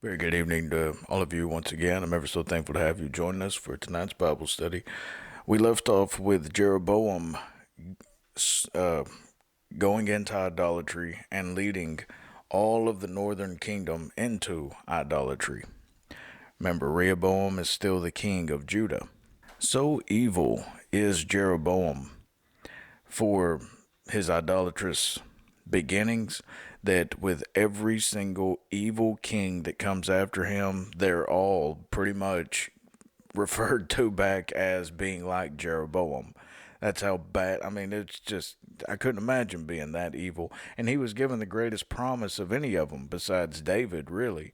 Very good evening to all of you once again. I'm ever so thankful to have you join us for tonight's Bible study. We left off with Jeroboam uh, going into idolatry and leading all of the northern kingdom into idolatry. Remember, Rehoboam is still the king of Judah. So evil is Jeroboam for his idolatrous beginnings that with every single evil king that comes after him, they're all pretty much referred to back as being like Jeroboam. That's how bad. I mean, it's just, I couldn't imagine being that evil. And he was given the greatest promise of any of them besides David, really.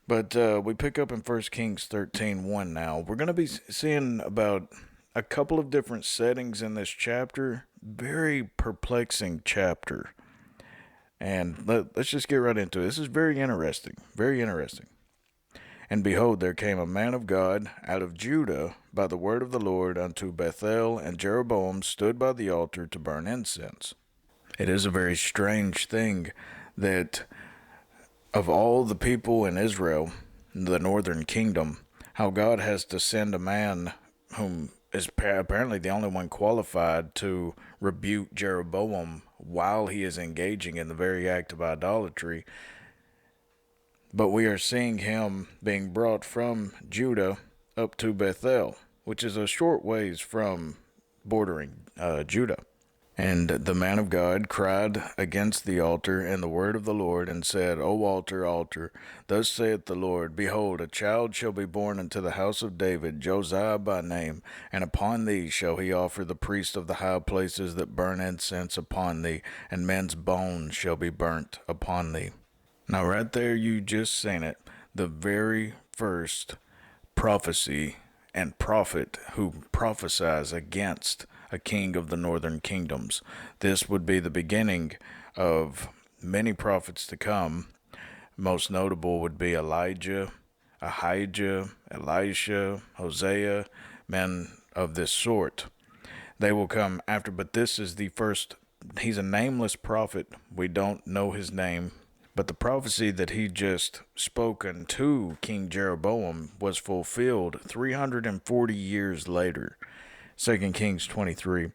But we pick up in 1 Kings 13:1 now. We're going to be seeing about a couple of different settings in this chapter. Very perplexing chapter. And let's just get right into it. This is very interesting. Very interesting. And behold, there came a man of God out of Judah by the word of the Lord unto Bethel, and Jeroboam stood by the altar to burn incense. It is a very strange thing that of all the people in Israel, the northern kingdom, how God has to send a man whom is apparently the only one qualified to rebuke Jeroboam while he is engaging in the very act of idolatry. But we are seeing him being brought from Judah up to Bethel, which is a short ways from bordering Judah. And the man of God cried against the altar and the word of the Lord, and said, O altar, altar, thus saith the Lord, Behold, a child shall be born unto the house of David, Josiah by name, and upon thee shall he offer the priest of the high places that burn incense upon thee, and men's bones shall be burnt upon thee. Now right there you just seen it, the very first prophecy and prophet who prophesies against a king of the northern kingdoms. This would be the beginning of many prophets to come. Most notable would be Elijah, Ahijah, Elisha, Hosea, men of this sort. They will come after, but this is the first. He's a nameless prophet. We don't know his name. But the prophecy that he just spoken to King Jeroboam was fulfilled 340 years later. 2 Kings 23.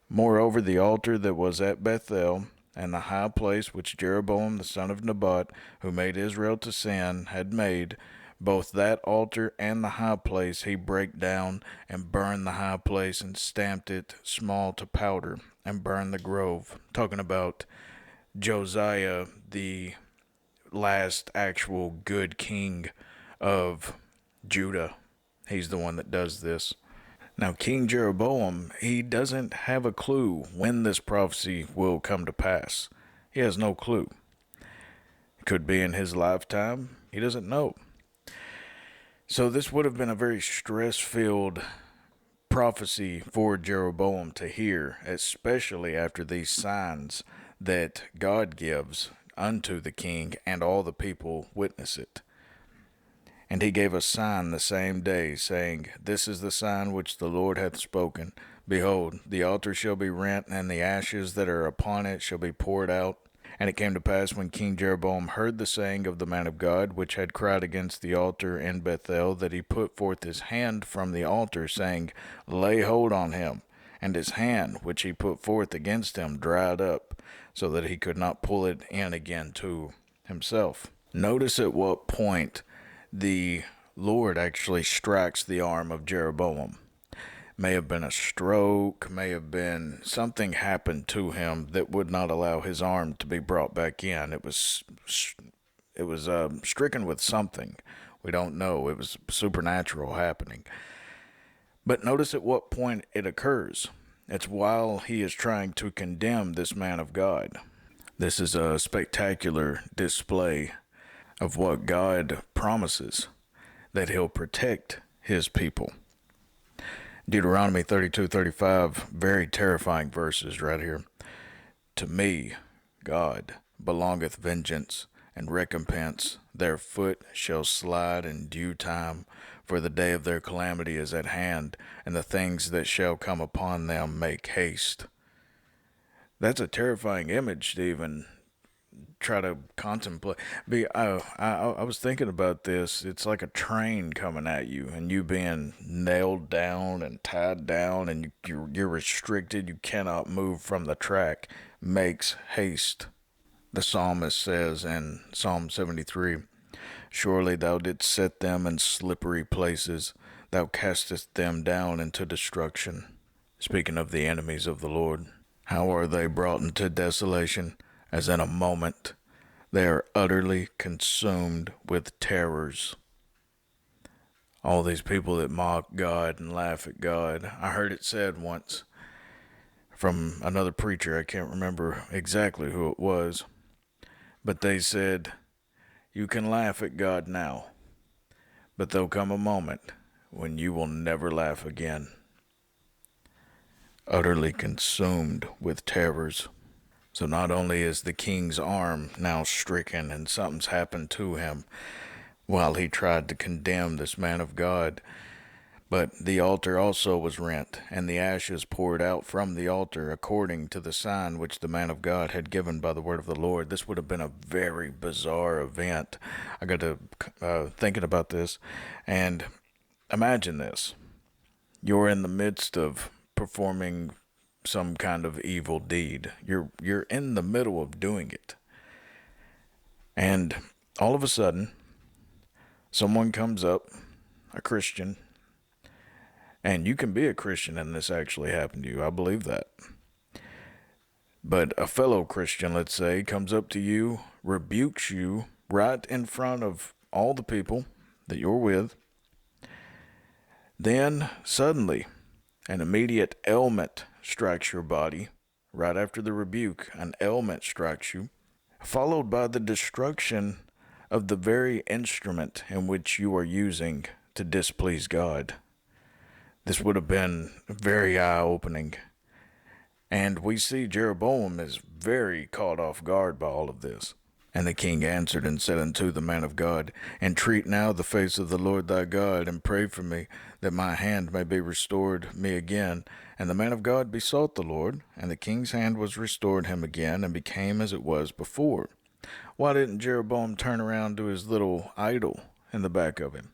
Moreover, the altar that was at Bethel, and the high place which Jeroboam the son of Nebat, who made Israel to sin, had made, both that altar and the high place he brake down, and burned the high place, and stamped it small to powder, and burned the grove. Talking about Josiah, the last actual good king of Judah. He's the one that does this. Now, King Jeroboam, he doesn't have a clue when this prophecy will come to pass. He has no clue. It could be in his lifetime. He doesn't know. So this would have been a very stress-filled prophecy for Jeroboam to hear, especially after these signs that God gives unto the king, and all the people witness it. And he gave a sign the same day, saying, This is the sign which the Lord hath spoken. Behold, the altar shall be rent, and the ashes that are upon it shall be poured out. And it came to pass, when King Jeroboam heard the saying of the man of God, which had cried against the altar in Bethel, that he put forth his hand from the altar, saying, Lay hold on him. And his hand, which he put forth against him, dried up, so that he could not pull it in again to himself. Notice at what point the Lord actually strikes the arm of Jeroboam. May have been a stroke, may have been something happened to him that would not allow his arm to be brought back in. It was stricken with something. We don't know. It was supernatural happening. But notice at what point it occurs. It's while he is trying to condemn this man of God. This is a spectacular display of what God promises, that he'll protect his people. Deuteronomy 32:35, very terrifying verses right here. To me, God, belongeth vengeance and recompense. Their foot shall slide in due time, for the day of their calamity is at hand, and the things that shall come upon them make haste. That's a terrifying image to even try to contemplate. I was thinking about this. It's like a train coming at you, and you being nailed down and tied down, and you're restricted. You cannot move from the track. Makes haste. The psalmist says in Psalm 73, "Surely thou didst set them in slippery places. Thou castest them down into destruction." Speaking of the enemies of the Lord, how are they brought into desolation? As in a moment, they are utterly consumed with terrors. All these people that mock God and laugh at God. I heard it said once from another preacher, I can't remember exactly who it was, but they said, "You can laugh at God now, but there'll come a moment when you will never laugh again." Utterly consumed with terrors. So not only is the king's arm now stricken and something's happened to him while he tried to condemn this man of God, but the altar also was rent, and the ashes poured out from the altar according to the sign which the man of God had given by the word of the Lord. This would have been a very bizarre event. I got to thinking about this, and imagine this. You're in the midst of performing some kind of evil deed. You're in the middle of doing it. And all of a sudden, someone comes up, a Christian, and you can be a Christian and this actually happened to you. I believe that. But a fellow Christian, let's say, comes up to you, rebukes you right in front of all the people that you're with. Then suddenly, an immediate ailment strikes your body. Right after the rebuke, an ailment strikes you, followed by the destruction of the very instrument in which you are using to displease God. This would have been very eye-opening. And we see Jeroboam is very caught off guard by all of this. And the king answered and said unto the man of God, "Entreat now the face of the Lord thy God, and pray for me, that my hand may be restored me again." And the man of God besought the Lord, and the king's hand was restored him again, and became as it was before. Why didn't Jeroboam turn around to his little idol in the back of him?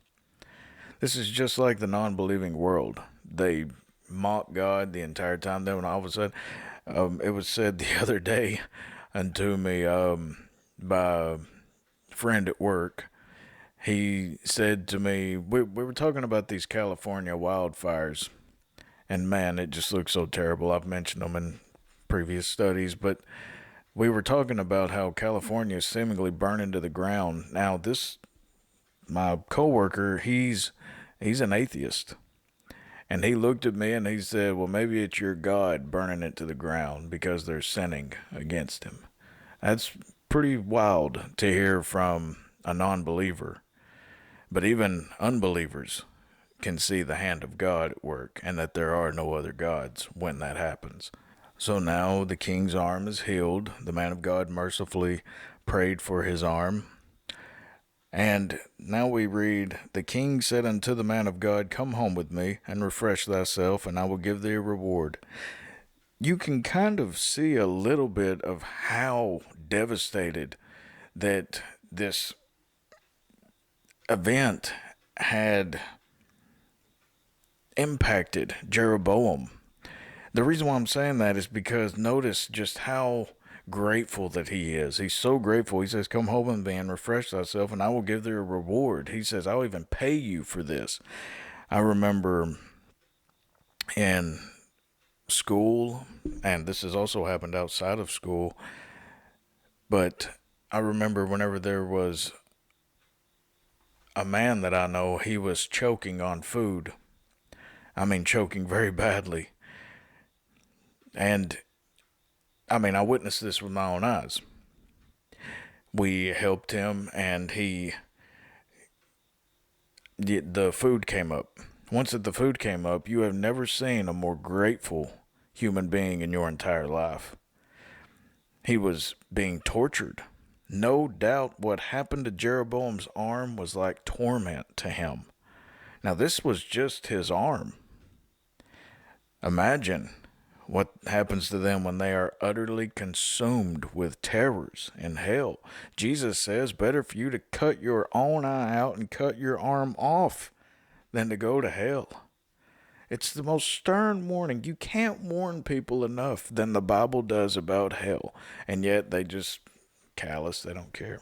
This is just like the non-believing world. They mock God the entire time. Then when all of a sudden, it was said the other day unto me by a friend at work. He said to me, we were talking about these California wildfires, and man, it just looks so terrible. I've mentioned them in previous studies, but we were talking about how California is seemingly burning to the ground. Now, my coworker, he's an atheist. And he looked at me and he said, "Well, maybe it's your God burning it to the ground because they're sinning against him." That's pretty wild to hear from a non-believer. But even unbelievers can see the hand of God at work, and that there are no other gods when that happens. So now the king's arm is healed. The man of God mercifully prayed for his arm. And now we read, "The king said unto the man of God, Come home with me, and refresh thyself, and I will give thee a reward." You can kind of see a little bit of how devastated that this event had impacted Jeroboam. The reason why I'm saying that is because notice just how grateful that he is. He's so grateful. He says, "Come home with me and refresh thyself, and I will give thee a reward." He says, "I'll even pay you for this." I remember in school, and this has also happened outside of school, but I remember whenever there was a man that I know, he was choking on food. I mean, choking very badly. And I mean, I witnessed this with my own eyes. We helped him, and the food came up. Once that the food came up, you have never seen a more grateful human being in your entire life. He was being tortured. No doubt what happened to Jeroboam's arm was like torment to him. Now, this was just his arm. Imagine What happens to them when they are utterly consumed with terrors in hell? Jesus says, better for you to cut your own eye out and cut your arm off than to go to hell. It's the most stern warning. You can't warn people enough than the Bible does about hell. And yet they just callous, they don't care.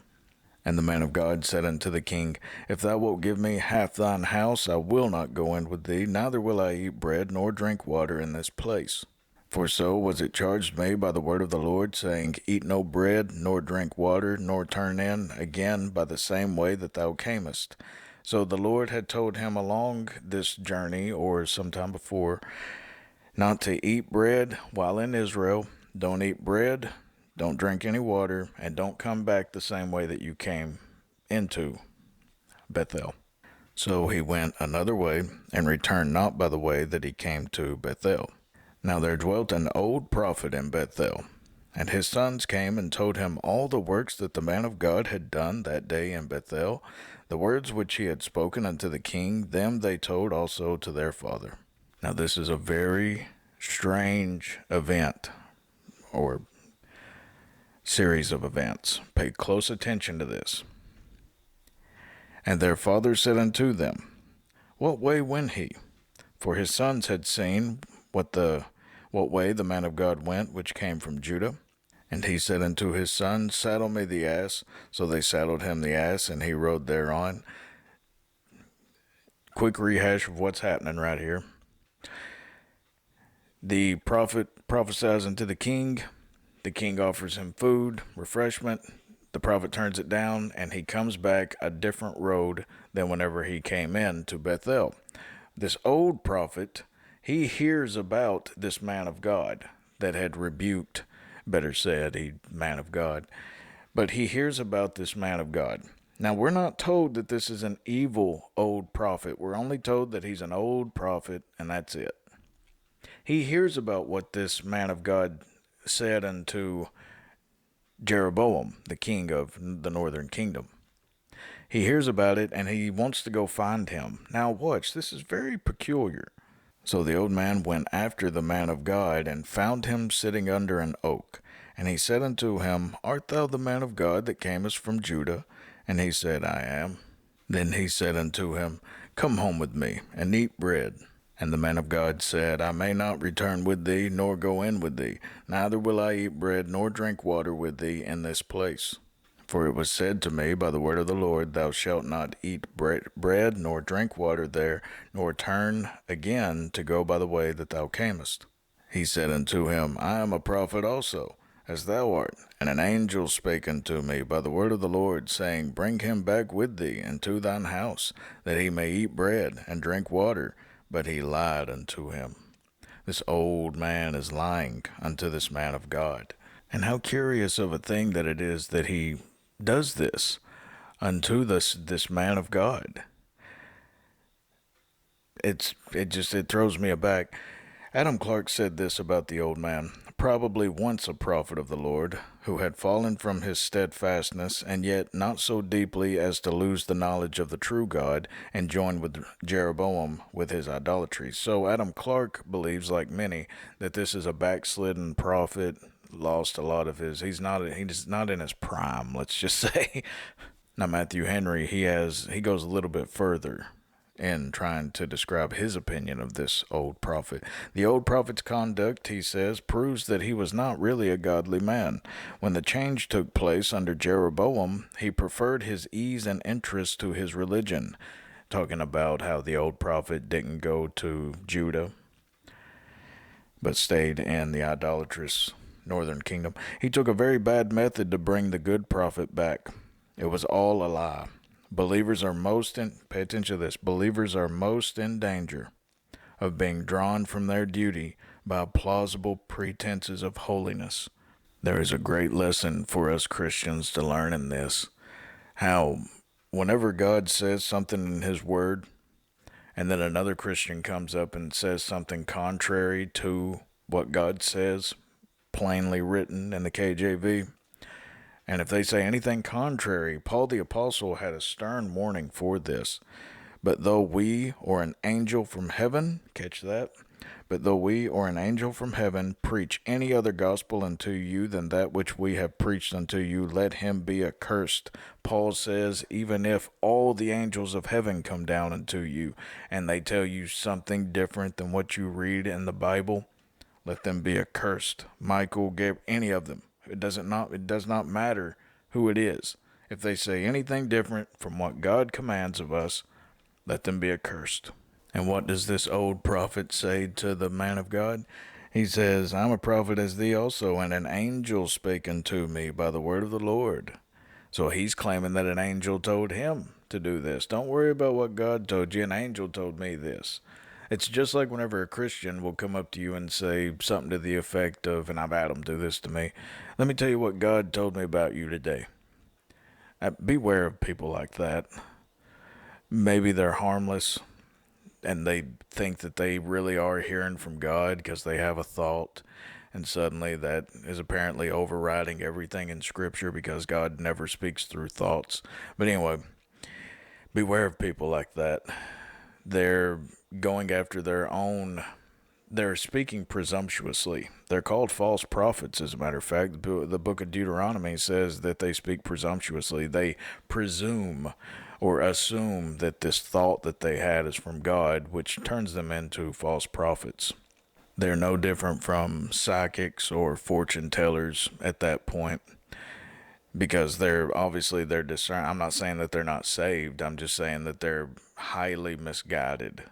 And the man of God said unto the king, If thou wilt give me half thine house, I will not go in with thee, neither will I eat bread nor drink water in this place. For so was it charged me by the word of the Lord, saying, Eat no bread, nor drink water, nor turn in again by the same way that thou camest. So the Lord had told him along this journey, or sometime before, not to eat bread while in Israel. Don't eat bread, don't drink any water, and don't come back the same way that you came into Bethel. So he went another way, and returned not by the way that he came to Bethel. Now there dwelt an old prophet in Bethel, and his sons came and told him all the works that the man of God had done that day in Bethel. The words which he had spoken unto the king, them they told also to their father. Now this is a very strange event, or series of events. Pay close attention to this. And their father said unto them, What way went he? For his sons had seen what way the man of God went, which came from Judah. And he said unto his sons, Saddle me the ass. So they saddled him the ass, and he rode thereon. Quick rehash of what's happening right here. The prophet prophesies unto the king. The king offers him food, refreshment. The prophet turns it down, and he comes back a different road than whenever he came in to Bethel. This old prophet, he hears about this man of God that had rebuked, better said, he man of God. But he hears about this man of God. Now, we're not told that this is an evil old prophet. We're only told that he's an old prophet, and that's it. He hears about what this man of God said unto Jeroboam, the king of the northern kingdom. He hears about it, and he wants to go find him. Now watch, this is very peculiar. So the old man went after the man of God, and found him sitting under an oak. And he said unto him, Art thou the man of God that camest from Judah? And he said, I am. Then he said unto him, Come home with me, and eat bread. And the man of God said, I may not return with thee, nor go in with thee, neither will I eat bread, nor drink water with thee in this place. For it was said to me by the word of the Lord, Thou shalt not eat bread, nor drink water there, nor turn again to go by the way that thou camest. He said unto him, I am a prophet also, as thou art. And an angel spake unto me by the word of the Lord, saying, Bring him back with thee into thine house, that he may eat bread and drink water. But he lied unto him. This old man is lying unto this man of God. And how curious of a thing that it is that he does this unto this man of God. It throws me aback. Adam Clarke said this about the old man, probably once a prophet of the Lord, who had fallen from his steadfastness, and yet not so deeply as to lose the knowledge of the true God, and join with Jeroboam with his idolatry. So Adam Clarke believes, like many, that this is a backslidden prophet, lost a lot of he's not in his prime, let's just say. Now Matthew Henry, he goes a little bit further in trying to describe his opinion of this old prophet. The old prophet's conduct, he says, proves that he was not really a godly man. When the change took place under Jeroboam, he preferred his ease and interest to his religion, talking about how the old prophet didn't go to Judah, but stayed in the idolatrous northern kingdom. He took a very bad method to bring the good prophet back. It was all a lie. Pay attention to this, believers are most in danger of being drawn from their duty by plausible pretenses of holiness. There is a great lesson for us Christians to learn in this, how whenever God says something in his word, and then another Christian comes up and says something contrary to what God says, plainly written in the KJV, and if they say anything contrary, Paul the Apostle had a stern warning for this. But though we or an angel from heaven, catch that, But though we or an angel from heaven preach any other gospel unto you than that which we have preached unto you, let him be accursed. Paul says, even if all the angels of heaven come down unto you and they tell you something different than what you read in the Bible, let them be accursed. Michael, Gabriel, any of them. It does not matter who it is. If they say anything different from what God commands of us, let them be accursed. And what does this old prophet say to the man of God? He says, I'm a prophet as thee also, and an angel spake unto me by the word of the Lord. So he's claiming that an angel told him to do this. Don't worry about what God told you. An angel told me this. It's just like whenever a Christian will come up to you and say something to the effect of, and I've had them do this to me, let me tell you what God told me about you today. Beware of people like that. Maybe they're harmless and they think that they really are hearing from God because they have a thought, and suddenly that is apparently overriding everything in Scripture because God never speaks through thoughts. But anyway, beware of people like that. They're going after they're speaking presumptuously. They're called false prophets, as a matter of fact. The book of Deuteronomy says that they speak presumptuously. They presume or assume that this thought that they had is from God, which turns them into false prophets. They're no different from psychics or fortune tellers at that point, because they're discerned. I'm not saying that they're not saved. I'm just saying that they're highly misguided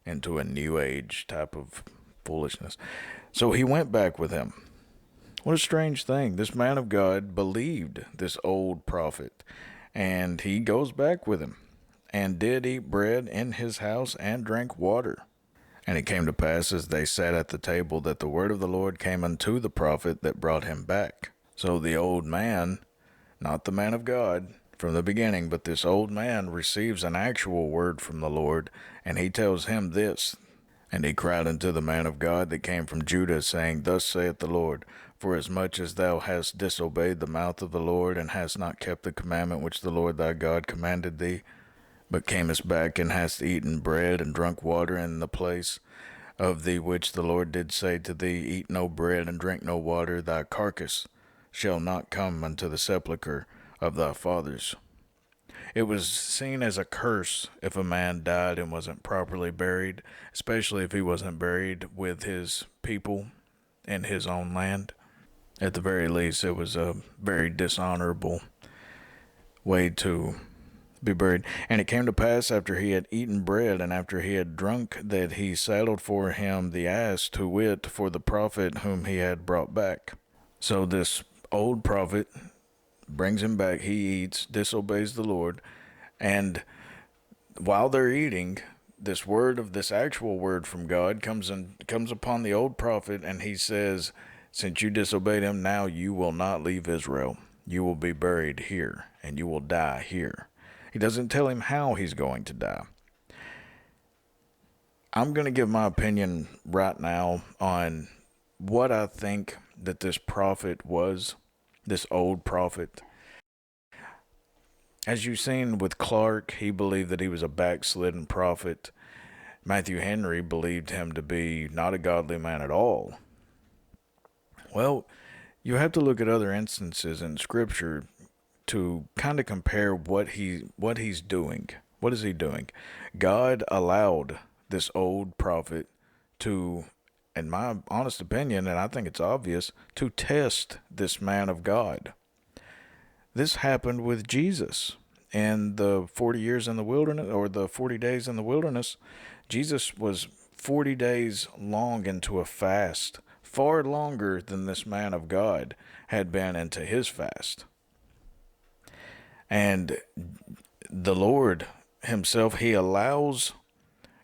into a new age type of foolishness. So he went back with him. What a strange thing. This man of God believed this old prophet, and he goes back with him, and did eat bread in his house and drank water. And it came to pass, as they sat at the table, that the word of the Lord came unto the prophet that brought him back. So the old man, not the man of God from the beginning, but this old man receives an actual word from the Lord, and he tells him this. And he cried unto the man of God that came from Judah, saying, Thus saith the Lord, Forasmuch as thou hast disobeyed the mouth of the Lord, and hast not kept the commandment which the Lord thy God commanded thee, but camest back and hast eaten bread and drunk water in the place of thee which the Lord did say to thee, Eat no bread and drink no water, thy carcass shall not come unto the sepulchre of thy fathers. It was seen as a curse if a man died and wasn't properly buried, especially if he wasn't buried with his people in his own land. At the very least, it was a very dishonorable way to be buried. And it came to pass, after he had eaten bread and after he had drunk, that he saddled for him the ass, to wit, for the prophet whom he had brought back. So this old prophet brings him back. He eats, disobeys the Lord, and while they're eating, this actual word from God comes upon the old prophet, and he says, Since you disobeyed him, now you will not leave Israel. You will be buried here, and you will die here. He doesn't tell him how he's going to die. I'm going to give my opinion right now on what I think that this prophet was, this old prophet. As you've seen with Clark, he believed that he was a backslidden prophet. Matthew Henry believed him to be not a godly man at all. Well, you have to look at other instances in Scripture to kind of compare what he's doing. What is he doing? God allowed this old prophet to, in my honest opinion, and I think it's obvious, to test this man of God. This happened with Jesus in the 40 years in the wilderness, or the 40 days in the wilderness. Jesus was 40 days long into a fast, far longer than this man of God had been into his fast. And the Lord himself,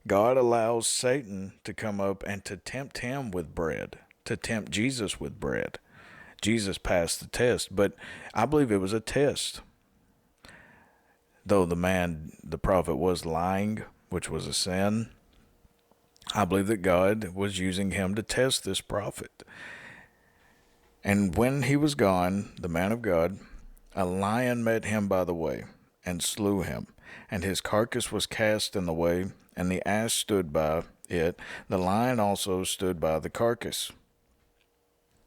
God allows Satan to come up and to tempt him with bread, to tempt Jesus with bread. Jesus passed the test, but I believe it was a test. Though the prophet was lying, which was a sin, I believe that God was using him to test this prophet. And when he was gone, the man of God, a lion met him by the way, and slew him, and his carcass was cast in the way, and the ass stood by it, the lion also stood by the carcass.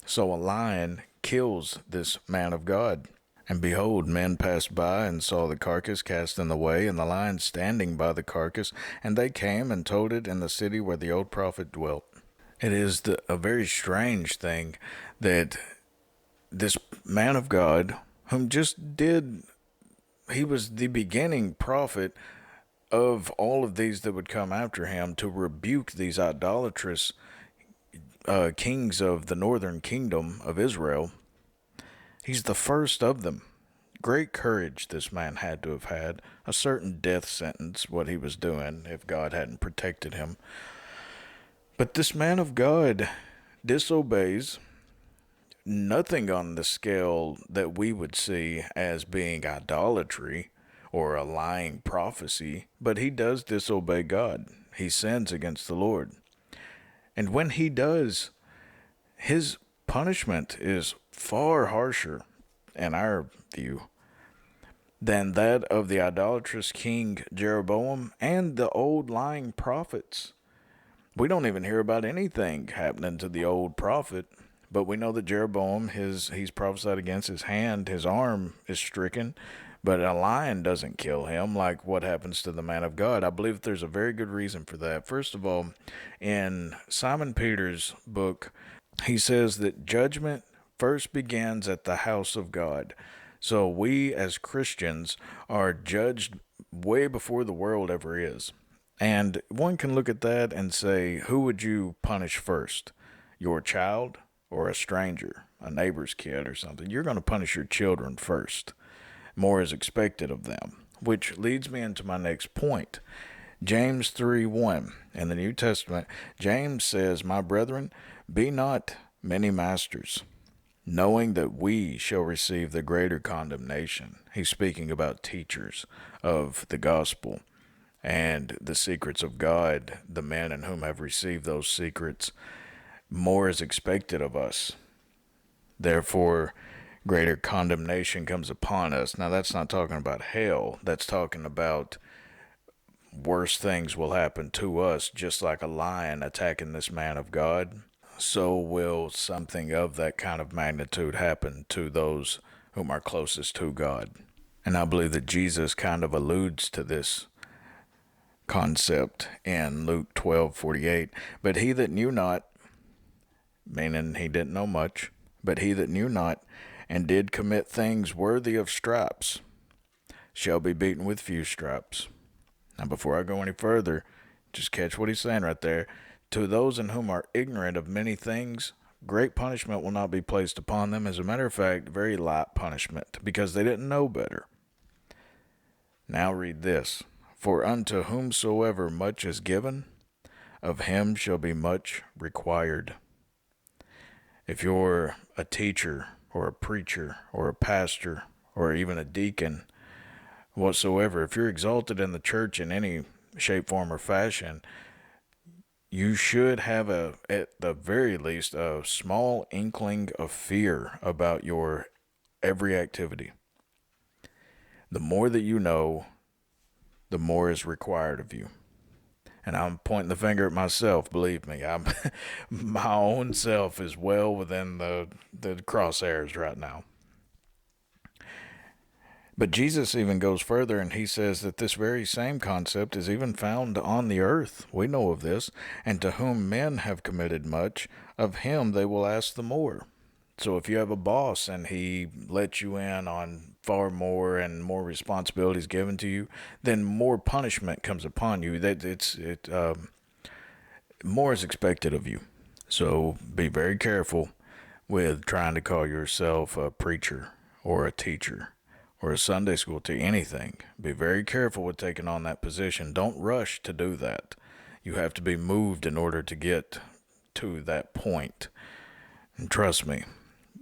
So a lion kills this man of God. And behold, men passed by and saw the carcass cast in the way, and the lion standing by the carcass, and they came and told it in the city where the old prophet dwelt. It is a very strange thing that this man of God, whom he was the beginning prophet of all of these that would come after him to rebuke these idolatrous kings of the northern kingdom of Israel. He's the first of them. Great courage this man had to have had. A certain death sentence, what he was doing, if God hadn't protected him. But this man of God disobeys, nothing on the scale that we would see as being idolatry or a lying prophecy, but he does disobey God. He sins against the Lord. And when he does, his punishment is far harsher, in our view, than that of the idolatrous king Jeroboam and the old lying prophets. We don't even hear about anything happening to the old prophet, but we know that Jeroboam, he's prophesied against, his arm is stricken, but a lion doesn't kill him like what happens to the man of God. I believe there's a very good reason for that. First of all, in Simon Peter's book, he says that judgment first begins at the house of God. So we as Christians are judged way before the world ever is. And one can look at that and say, who would you punish first? Your child or a stranger, a neighbor's kid or something? You're going to punish your children first. More is expected of them, which leads me into my next point. James 3:1 in the New Testament, James says, "My brethren, be not many masters, knowing that we shall receive the greater condemnation." He's speaking about teachers of the gospel and the secrets of God, the men in whom have received those secrets. More is expected of us. Therefore, greater condemnation comes upon us. Now, that's not talking about hell. That's talking about worse things will happen to us, just like a lion attacking this man of God. So will something of that kind of magnitude happen to those whom are closest to God. And I believe that Jesus kind of alludes to this concept in Luke 12:48. But he that knew not, meaning he didn't know much, but he that knew not and did commit things worthy of stripes shall be beaten with few stripes. Now, before I go any further, just catch what he's saying right there. To those in whom are ignorant of many things, great punishment will not be placed upon them. As a matter of fact, very light punishment, because they didn't know better. Now read this. For unto whomsoever much is given, of him shall be much required. If you're a teacher or a preacher or a pastor or even a deacon, whatsoever, if you're exalted in the church in any shape, form, or fashion, you should have at the very least, a small inkling of fear about your every activity. The more that you know, the more is required of you. And I'm pointing the finger at myself, believe me. My own self is well within the crosshairs right now. But Jesus even goes further, and he says that this very same concept is even found on the earth. We know of this. And to whom men have committed much, of him they will ask the more. So if you have a boss and he lets you in on far more and more responsibilities given to you, then more punishment comes upon you. More is expected of you. So be very careful with trying to call yourself a preacher or a teacher or a Sunday school teacher, anything. Be very careful with taking on that position. Don't rush to do that. You have to be moved in order to get to that point. And trust me,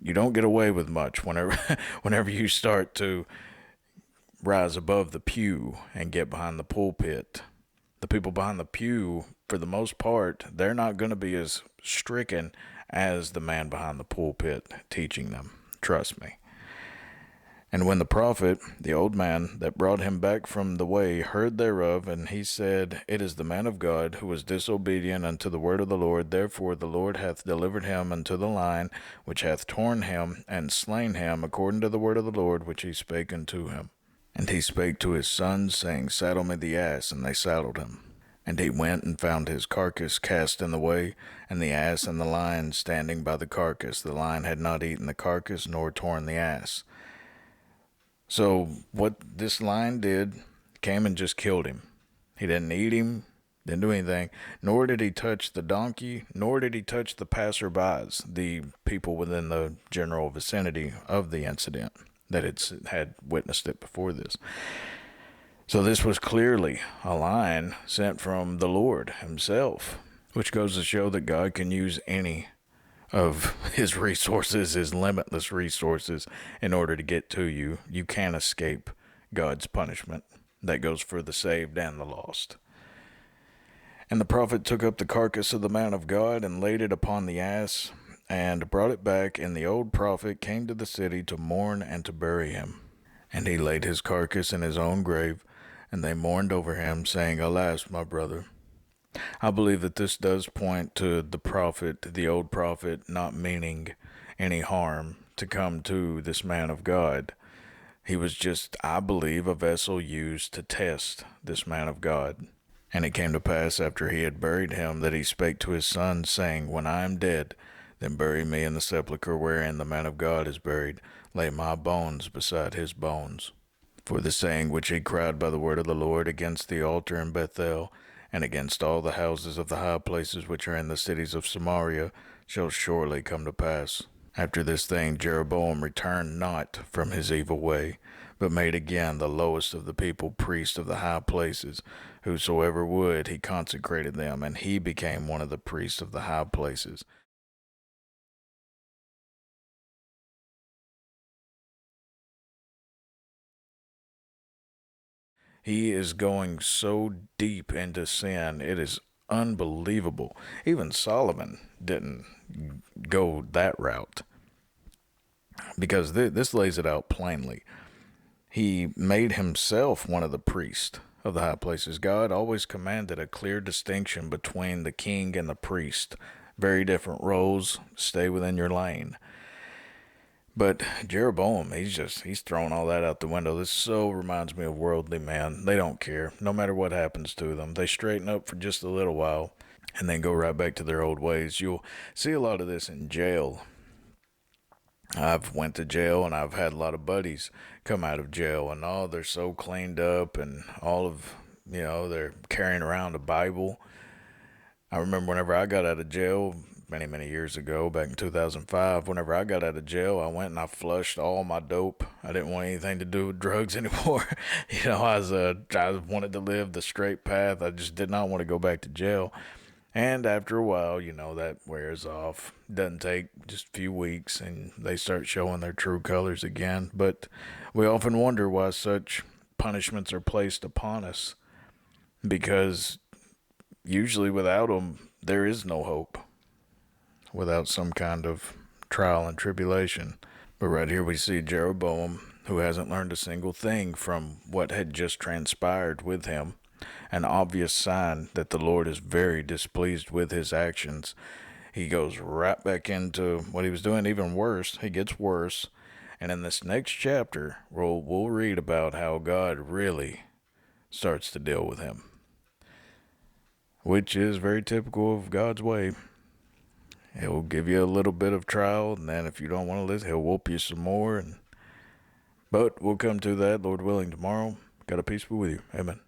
you don't get away with much whenever you start to rise above the pew and get behind the pulpit. The people behind the pew, for the most part, they're not going to be as stricken as the man behind the pulpit teaching them. Trust me. And when the prophet, the old man that brought him back from the way, heard thereof, and he said, It is the man of God, who was disobedient unto the word of the Lord. Therefore the Lord hath delivered him unto the lion, which hath torn him, and slain him, according to the word of the Lord, which he spake unto him. And he spake to his sons, saying, Saddle me the ass. And they saddled him. And he went and found his carcass cast in the way, and the ass and the lion standing by the carcass. The lion had not eaten the carcass, nor torn the ass. So what this lion did, came and just killed him. He didn't eat him, didn't do anything, nor did he touch the donkey, nor did he touch the passerbys, the people within the general vicinity of the incident that had witnessed it before this. So this was clearly a lion sent from the Lord himself, which goes to show that God can use any of his resources, his limitless resources, in order to get to you. You can't escape God's punishment. That goes for the saved and the lost. And the prophet took up the carcass of the man of God and laid it upon the ass and brought it back. And the old prophet came to the city to mourn and to bury him. And he laid his carcass in his own grave, and they mourned over him, saying, Alas, my brother. I believe that this does point to the prophet, the old prophet, not meaning any harm to come to this man of God. He was just, I believe, a vessel used to test this man of God. And it came to pass after he had buried him that he spake to his sons, saying, When I am dead, then bury me in the sepulchre wherein the man of God is buried. Lay my bones beside his bones. For the saying which he cried by the word of the Lord against the altar in Bethel, and against all the houses of the high places which are in the cities of Samaria, shall surely come to pass. After this thing Jeroboam returned not from his evil way, but made again the lowest of the people priest of the high places. Whosoever would, he consecrated them, and he became one of the priests of the high places. He is going so deep into sin, it is unbelievable. Even Solomon didn't go that route, because this lays it out plainly. He made himself one of the priests of the high places. God always commanded a clear distinction between the king and the priest. Very different roles. Stay within your lane. But Jeroboam, he's throwing all that out the window. This so reminds me of worldly men. They don't care. No matter what happens to them, they straighten up for just a little while and then go right back to their old ways. You'll see a lot of this in jail. I've went to jail, and I've had a lot of buddies come out of jail, and they're so cleaned up, and they're carrying around a Bible. I remember whenever I got out of jail, many, many years ago, back in 2005, whenever I got out of jail, I went and I flushed all my dope. I didn't want anything to do with drugs anymore. I wanted to live the straight path. I just did not want to go back to jail. And after a while, that wears off. Doesn't take just a few weeks, and they start showing their true colors again. But we often wonder why such punishments are placed upon us, because usually without them, there is no hope, without some kind of trial and tribulation. But right here we see Jeroboam, who hasn't learned a single thing from what had just transpired with him. An obvious sign that the Lord is very displeased with his actions. He goes right back into what he was doing, even worse. He gets worse. And in this next chapter, we'll read about how God really starts to deal with him, which is very typical of God's way. He'll give you a little bit of trial, and then if you don't want to listen, he'll whoop you some more. But we'll come to that, Lord willing, tomorrow. God, a peace be with you. Amen.